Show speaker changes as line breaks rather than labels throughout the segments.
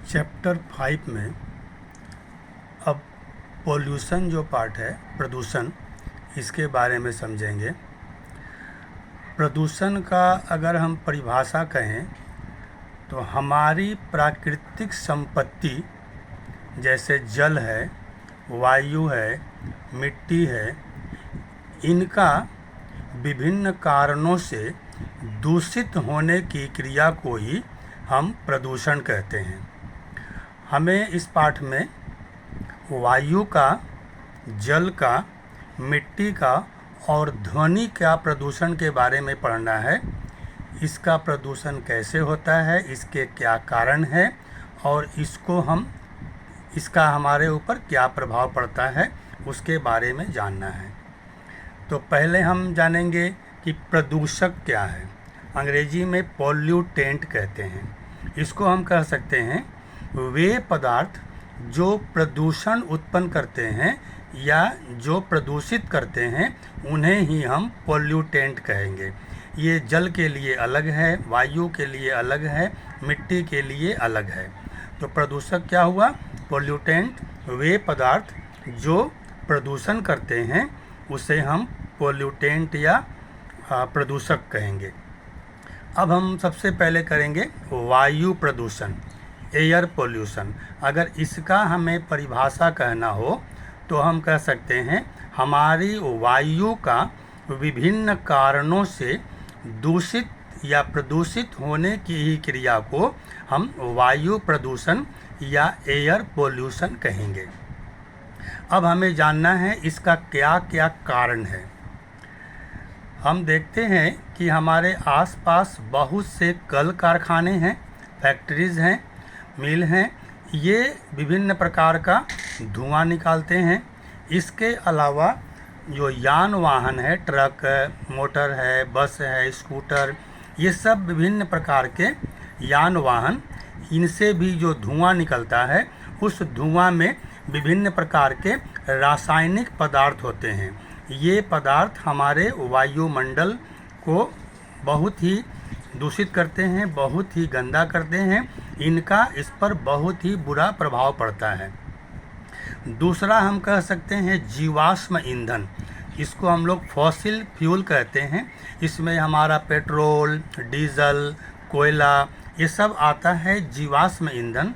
Chapter 5 में अब pollution जो पार्ट है, प्रदूषण, इसके बारे में समझेंगे। प्रदूषण का अगर हम परिभाषा कहें तो हमारी प्राकृतिक संपत्ति जैसे जल है, वायु है, मिट्टी है, इनका विभिन्न कारणों से दूषित होने की क्रिया को ही हम प्रदूषण कहते हैं। हमें इस पाठ में वायु का, जल का, मिट्टी का और ध्वनि का प्रदूषण के बारे में पढ़ना है। इसका प्रदूषण कैसे होता है, इसके क्या कारण है और इसका हमारे ऊपर क्या प्रभाव पड़ता है, उसके बारे में जानना है। तो पहले हम जानेंगे कि प्रदूषक क्या है। अंग्रेजी में पॉल्यूटेंट कहते हैं। इसको हम कह सकते हैं वे पदार्थ जो प्रदूषण उत्पन्न करते हैं या जो प्रदूषित करते हैं, उन्हें ही हम पॉल्यूटेंट कहेंगे। ये जल के लिए अलग है, वायु के लिए अलग है, मिट्टी के लिए अलग है। तो प्रदूषक क्या हुआ? पॉल्यूटेंट वे पदार्थ जो प्रदूषण करते हैं, उसे हम पॉल्यूटेंट या प्रदूषक कहेंगे। अब हम सबसे पहले करेंगे वायु प्रदूषण, एयर पोल्यूशन। अगर इसका हमें परिभाषा कहना हो तो हम कह सकते हैं हमारी वायु का विभिन्न कारणों से दूषित या प्रदूषित होने की ही क्रिया को हम वायु प्रदूषण या एयर पोल्यूशन कहेंगे। अब हमें जानना है इसका क्या क्या कारण है। हम देखते हैं कि हमारे आसपास बहुत से कल कारखाने हैं, फैक्ट्रीज़ हैं, मिल हैं। ये विभिन्न प्रकार का धुआं निकालते हैं। इसके अलावा जो यान वाहन है, ट्रक है, मोटर है, बस है, स्कूटर, ये सब विभिन्न प्रकार के यान वाहन, इनसे भी जो धुआं निकलता है, उस धुआं में विभिन्न प्रकार के रासायनिक पदार्थ होते हैं। ये पदार्थ हमारे वायुमंडल को बहुत ही दूषित करते हैं, बहुत ही गंदा करते हैं। इनका इस पर बहुत ही बुरा प्रभाव पड़ता है। दूसरा हम कह सकते हैं जीवाश्म ईंधन। इसको हम लोग फॉसिल फ्यूल कहते हैं। इसमें हमारा पेट्रोल, डीजल, कोयला, ये सब आता है जीवाश्म ईंधन।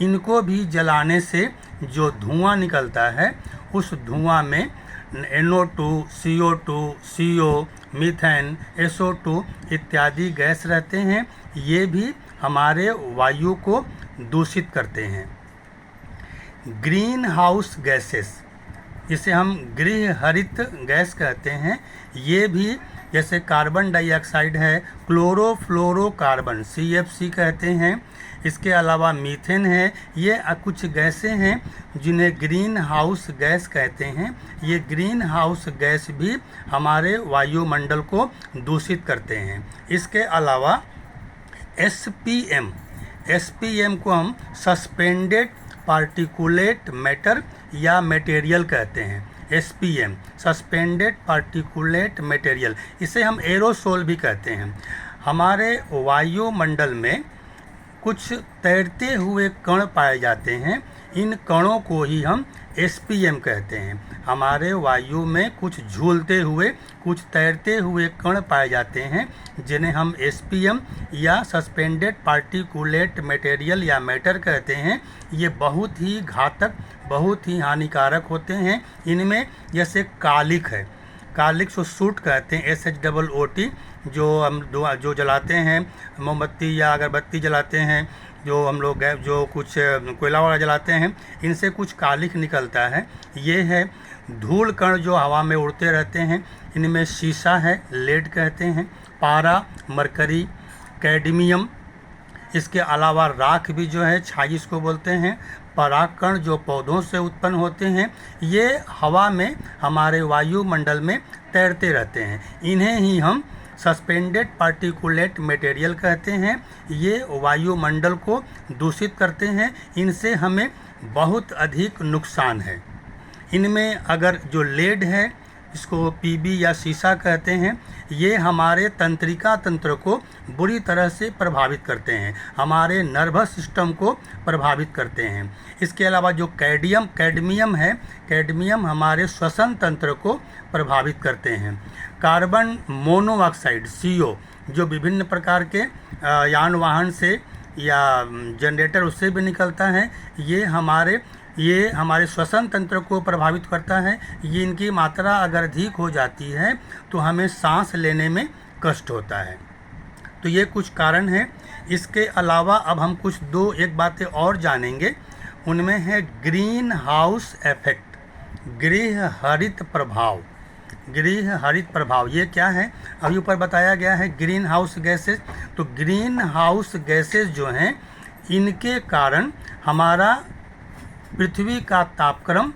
इनको भी जलाने से जो धुआं निकलता है, उस धुआं में NO2, CO2, CO, methane, SO2 इत्यादि गैस रहते हैं। ये भी हमारे वायु को दूषित करते हैं। ग्रीन हाउस गैसेस, इसे हम गृह हरित गैस कहते हैं। ये भी जैसे कार्बन डाइऑक्साइड है, क्लोरोफ्लोरोकार्बन CFC कहते हैं। इसके अलावा मीथेन है। ये कुछ गैसें हैं जिन्हें ग्रीन हाउस गैस कहते हैं। ये ग्रीन हाउस गैस भी हमारे वायुमंडल को दूषित करते हैं। इसके अलावा SPM को हम सस्पेंडेड पार्टिकुलेट मैटर या मटेरियल कहते हैं। SPM सस्पेंडेड पार्टिकुलेट मटेरियल, इसे हम एरोसोल भी कहते हैं। हमारे वायुमंडल में कुछ तैरते हुए कण पाए जाते हैं। इन कणों को ही हम SPM कहते हैं। हमारे वायु में कुछ झूलते हुए, कुछ तैरते हुए कण पाए जाते हैं, जिन्हें हम SPM या सस्पेंडेड पार्टिकुलेट मटेरियल या मैटर कहते हैं। ये बहुत ही घातक, बहुत ही हानिकारक होते हैं। इनमें जैसे कालिक है, कालिक सूट कहते हैं, SHOOT, जो जलाते हैं, मोमबत्ती या अगरबत्ती जलाते हैं, जो हम लोग जो कुछ कोयला वाला जलाते हैं, इनसे कुछ कालिक निकलता है। ये है धूल कण जो हवा में उड़ते रहते हैं। इनमें शीशा है, लेड कहते हैं, पारा, मरकरी, कैडमियम। इसके अलावा राख भी जो है, छाई इसको बोलते हैं। परागकण जो पौधों से उत्पन्न होते हैं, ये हवा में हमारे वायुमंडल में तैरते रहते हैं। इन्हें ही हम सस्पेंडेड पार्टिकुलेट मटेरियल कहते हैं। ये वायुमंडल को दूषित करते हैं। इनसे हमें बहुत अधिक नुकसान है। इनमें अगर जो लेड है, इसको पीबी या शीशा कहते हैं, ये हमारे तंत्रिका तंत्र को बुरी तरह से प्रभावित करते हैं, हमारे नर्वस सिस्टम को प्रभावित करते हैं। इसके अलावा जो कैडमियम है, कैडमियम हमारे श्वसन तंत्र को प्रभावित करते हैं। कार्बन मोनोऑक्साइड CO जो विभिन्न प्रकार के यान वाहन से या जनरेटर उससे भी निकलता है, ये हमारे श्वसन तंत्र को प्रभावित करता है। ये इनकी मात्रा अगर अधिक हो जाती है तो हमें सांस लेने में कष्ट होता है। तो ये कुछ कारण हैं। इसके अलावा अब हम एक बातें और जानेंगे, उनमें है ग्रीन हाउस इफेक्ट, गृह हरित प्रभाव। गृह हरित प्रभाव ये क्या है? अभी ऊपर बताया गया है ग्रीन हाउस गैसेस। तो ग्रीन हाउस गैसेस जो हैं, इनके कारण हमारा पृथ्वी का तापक्रम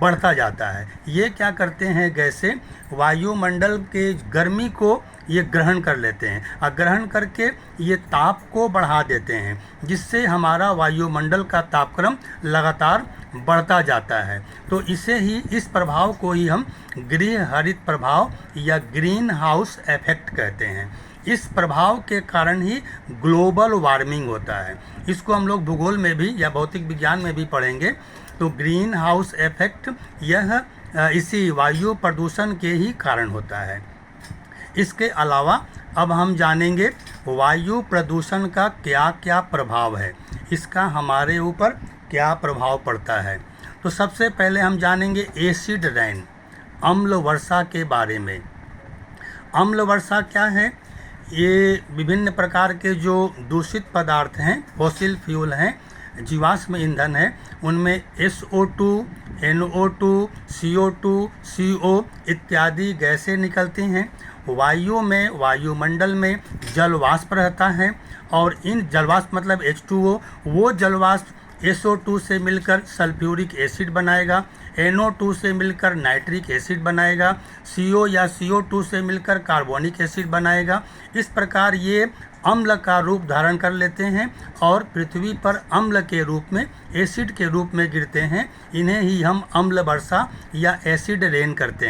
बढ़ता जाता है। ये क्या करते हैं गैसें? वायुमंडल के गर्मी को ये ग्रहण कर लेते हैं और ग्रहण करके ये ताप को बढ़ा देते हैं, जिससे हमारा वायुमंडल का तापक्रम लगातार बढ़ता जाता है। तो इस प्रभाव को ही हम गृह हरित प्रभाव या ग्रीन हाउस इफेक्ट कहते हैं। इस प्रभाव के कारण ही ग्लोबल वार्मिंग होता है। इसको हम लोग भूगोल में भी या भौतिक विज्ञान में भी पढ़ेंगे। तो ग्रीन हाउस इफेक्ट यह इसी वायु प्रदूषण के ही कारण होता है। इसके अलावा अब हम जानेंगे वायु प्रदूषण का क्या क्या प्रभाव है, इसका हमारे ऊपर क्या प्रभाव पड़ता है। तो सबसे पहले हम जानेंगे एसिड रेन, अम्ल वर्षा के बारे में। अम्ल वर्षा क्या है? ये विभिन्न प्रकार के जो दूषित पदार्थ हैं, फॉसिल फ्यूल हैं, जीवाश्म ईंधन है, उनमें SO2, NO2, CO2, CO इत्यादि गैसें निकलती हैं। वायुमंडल में जल वाष्प रहता है और इन जलवाष्प मतलब H2O, वो जलवाष्प SO2 से मिलकर सल्फ्यूरिक एसिड बनाएगा, NO2 से मिलकर नाइट्रिक एसिड बनाएगा, CO या CO2 से मिलकर कार्बोनिक एसिड बनाएगा। इस प्रकार ये अम्ल का रूप धारण कर लेते हैं और पृथ्वी पर अम्ल के रूप में, एसिड के रूप में गिरते हैं। इन्हें ही हम अम्ल वर्षा या एसिड रेन कहते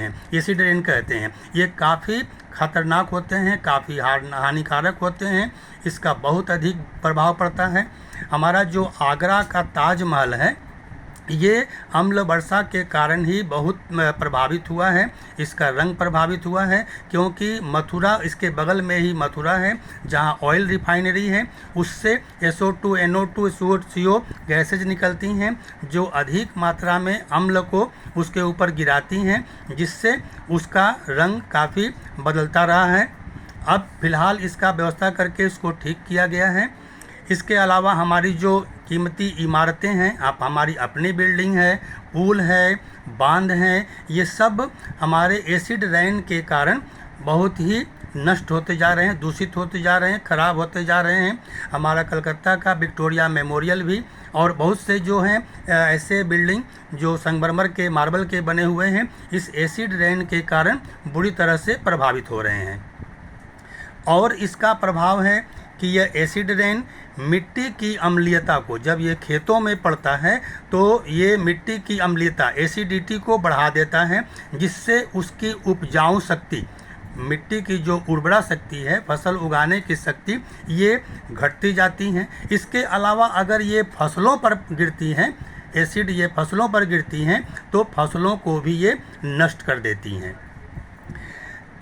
हैं। ये काफ़ी खतरनाक होते हैं, काफ़ी हानिकारक होते हैं। इसका बहुत अधिक प्रभाव पड़ता है। हमारा जो आगरा का ताजमहल है, ये अम्ल वर्षा के कारण ही बहुत प्रभावित हुआ है। इसका रंग प्रभावित हुआ है क्योंकि मथुरा, इसके बगल में ही मथुरा है जहाँ ऑयल रिफाइनरी है, उससे SO2, NO2, CO गैसेज निकलती हैं जो अधिक मात्रा में अम्ल को उसके ऊपर गिराती हैं, जिससे उसका रंग काफ़ी बदलता रहा है। अब फिलहाल इसका व्यवस्था करके इसको ठीक किया गया है। इसके अलावा हमारी जो कीमती इमारतें हैं, हमारी अपनी बिल्डिंग है, पुल है, बांध हैं, ये सब हमारे एसिड रेन के कारण बहुत ही नष्ट होते जा रहे हैं, दूषित होते जा रहे हैं, ख़राब होते जा रहे हैं। हमारा कलकत्ता का विक्टोरिया मेमोरियल भी और बहुत से जो हैं ऐसे बिल्डिंग जो संगमरमर के, मार्बल के बने हुए हैं, इस एसिड रेन के कारण बुरी तरह से प्रभावित हो रहे हैं। और इसका प्रभाव है कि यह एसिड रेन मिट्टी की अम्लीयता को, जब ये खेतों में पड़ता है तो ये मिट्टी की अम्लीयता, एसिडिटी को बढ़ा देता है, जिससे उसकी उपजाऊ शक्ति, मिट्टी की जो उर्वरा शक्ति है, फसल उगाने की शक्ति, ये घटती जाती हैं। इसके अलावा अगर ये फसलों पर गिरती हैं, एसिड ये फसलों पर गिरती हैं तो फसलों को भी ये नष्ट कर देती हैं।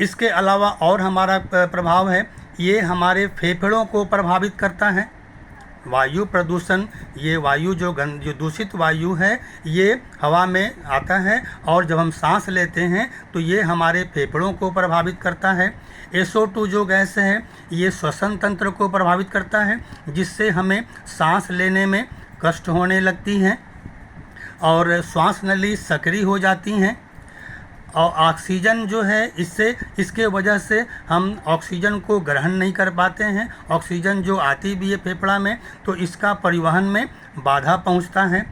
इसके अलावा और हमारा प्रभाव है, ये हमारे फेफड़ों को प्रभावित करता है। वायु प्रदूषण, ये वायु जो दूषित वायु है, ये हवा में आता है और जब हम सांस लेते हैं तो ये हमारे फेफड़ों को प्रभावित करता है। SO2 जो गैस है, ये श्वसन तंत्र को प्रभावित करता है, जिससे हमें सांस लेने में कष्ट होने लगती हैं और श्वास नली सक्रिय हो जाती हैं। और ऑक्सीजन जो है, इसके वजह से हम ऑक्सीजन को ग्रहण नहीं कर पाते हैं। ऑक्सीजन जो आती भी है फेफड़ा में, तो इसका परिवहन में बाधा पहुंचता है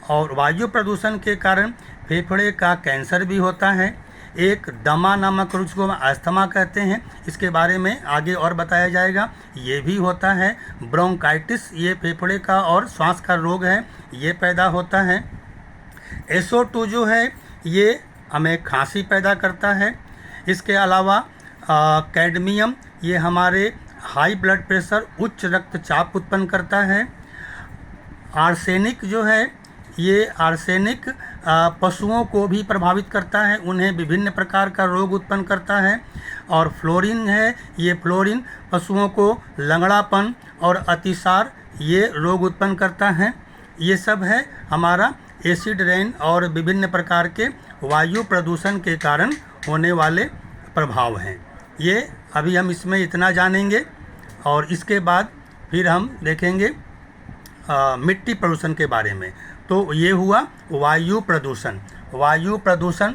और वायु प्रदूषण के कारण फेफड़े का कैंसर भी होता है। एक दमा नामक रोग, जिसको हम अस्थमा कहते हैं, इसके बारे में आगे और बताया जाएगा, ये भी होता है। ब्रोंकाइटिस, ये फेफड़े का और श्वास का रोग है, ये पैदा होता है। SO2 जो है, ये हमें खांसी पैदा करता है। इसके अलावा कैडमियम ये हमारे हाई ब्लड प्रेशर, उच्च रक्तचाप उत्पन्न करता है। आर्सेनिक जो है, ये आर्सेनिक पशुओं को भी प्रभावित करता है, उन्हें विभिन्न प्रकार का रोग उत्पन्न करता है। और फ्लोरीन है, ये फ्लोरीन पशुओं को लंगड़ापन और अतिसार ये रोग उत्पन्न करता है। ये सब है हमारा एसिड रेन और विभिन्न प्रकार के वायु प्रदूषण के कारण होने वाले प्रभाव हैं। ये अभी हम इसमें इतना जानेंगे और इसके बाद फिर हम देखेंगे मिट्टी प्रदूषण के बारे में। तो ये हुआ वायु प्रदूषण। वायु प्रदूषण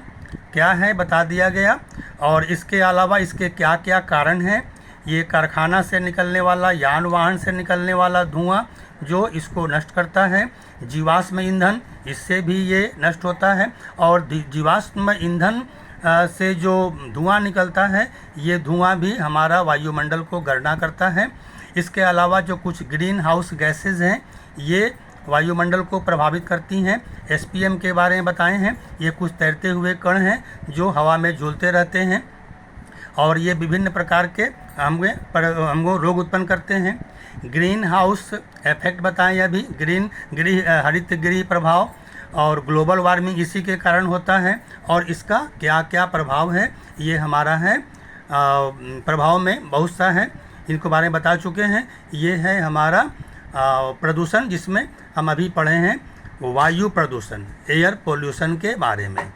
क्या है बता दिया गया, और इसके अलावा इसके क्या क्या कारण हैं। ये कारखाना से निकलने वाला, यान वाहन से निकलने वाला धुआं जो इसको नष्ट करता है। जीवाश्म ईंधन, इससे भी ये नष्ट होता है। और जीवाश्म ईंधन से जो धुआं निकलता है, ये धुआं भी हमारा वायुमंडल को गर्म करता है। इसके अलावा जो कुछ ग्रीन हाउस गैसेज हैं, ये वायुमंडल को प्रभावित करती हैं। एसपीएम के बारे में बताए हैं, ये कुछ तैरते हुए कण हैं जो हवा में झूलते रहते हैं और ये विभिन्न प्रकार के हमको रोग उत्पन्न करते हैं। ग्रीन हाउस इफेक्ट बताएं अभी, हरित गृह प्रभाव और ग्लोबल वार्मिंग इसी के कारण होता है। और इसका क्या क्या प्रभाव है ये हमारा है, प्रभाव में बहुत सा है, इनको बारे में बता चुके हैं। ये है हमारा प्रदूषण, जिसमें हम अभी पढ़े हैं वायु प्रदूषण, एयर पोल्यूशन के बारे में।